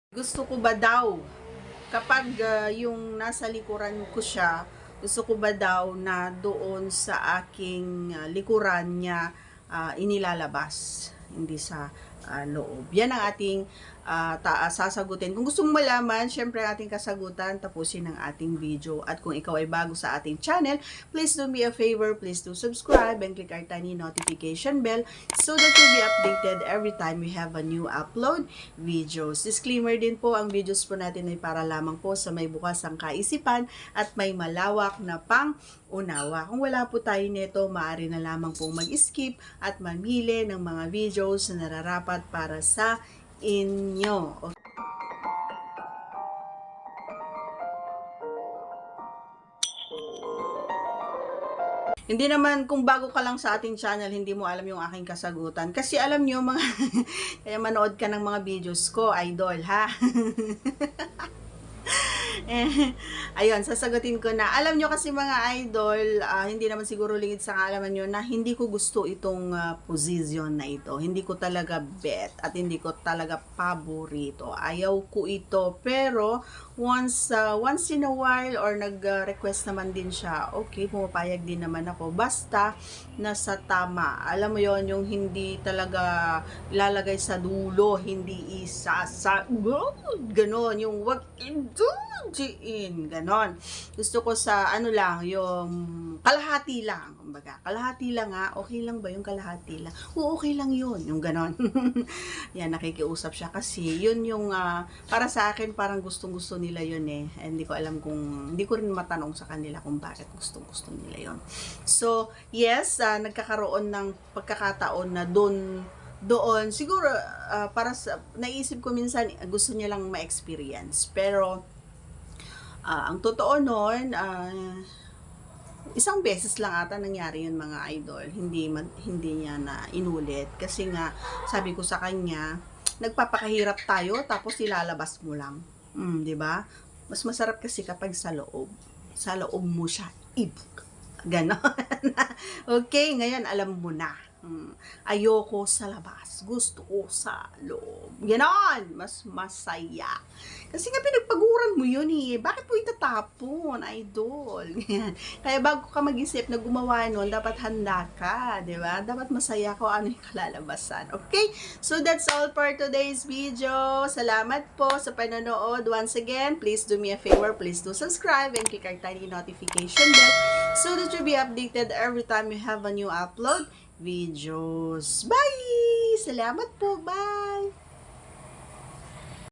Gusto ko ba daw, kapag yung nasa likuran ko siya, gusto ko ba daw na doon sa aking likuran niya inilalabas, hindi sa loob. Yan ang ating sasagutin. Kung gusto mong malaman, syempre ating kasagutan, tapusin ang ating video. At kung ikaw ay bago sa ating channel, please do me a favor, please do subscribe and click our tiny notification bell so that you'll be updated every time we have a new upload videos. Disclaimer din po, ang videos po natin ay para lamang po sa may bukas ang kaisipan at may malawak na pang-unawa. Kung wala po tayo nito, maaari na lamang pong mag-skip at mamili ng mga videos na nararapat para sa inyo. Hindi naman kung bago ka lang sa ating channel, hindi mo alam yung aking kasagutan. Kasi alam nyo, mga kaya manood ka ng mga videos ko, idol, ha? Ayun, sasagutin ko na. Alam nyo kasi mga idol, hindi naman siguro lingid sa kaalaman nyo na hindi ko gusto itong position na ito. Hindi ko talaga bet at hindi ko talaga paborito. Ayaw ko ito. Pero once in a while or nag-request naman din siya, okay, pumapayag din naman ako. Basta nasa tama. Alam mo yon, yung hindi talaga ilalagay sa dulo, hindi isa sa ganon, yung wag in ganon. Gusto ko sa ano lang, yung kalahati lang. Kumbaga, kalahati lang ha. Okay lang ba yung kalahati lang? Oo, okay lang yun. Yung ganon. Yan, nakikiusap siya kasi yun yung para sa akin parang gustong-gusto nila yun eh. Hindi ko alam kung, hindi ko rin matanong sa kanila kung bakit gustong-gusto nila yun. So, yes, nagkakaroon ng pagkakataon na doon siguro para sa naisip ko minsan gusto niya lang ma-experience, pero ang totoo noon isang beses lang ata nangyari yun mga idol, hindi niya na inulit kasi nga sabi ko sa kanya nagpapakahirap tayo tapos ilalabas mo lang, di ba? Mas masarap kasi kapag sa loob mo siya ganon. Okay, ngayon alam mo na. Ayoko sa labas, gusto ko sa loob. Ganon, mas masaya. Kasi nga pinagpaguran mo yun eh. Bakit mo itatapon, idol? Kaya bago ka mag-isip na gumawa nun, dapat handa ka, di ba? Dapat masaya ko ano yung kalalabasan. Okay? So that's all for today's video. Salamat po sa panonood. Once again, please do me a favor, please do subscribe and click our tiny notification bell so that you'll be updated every time we have a new upload videos. Bye! Salamat po. Bye!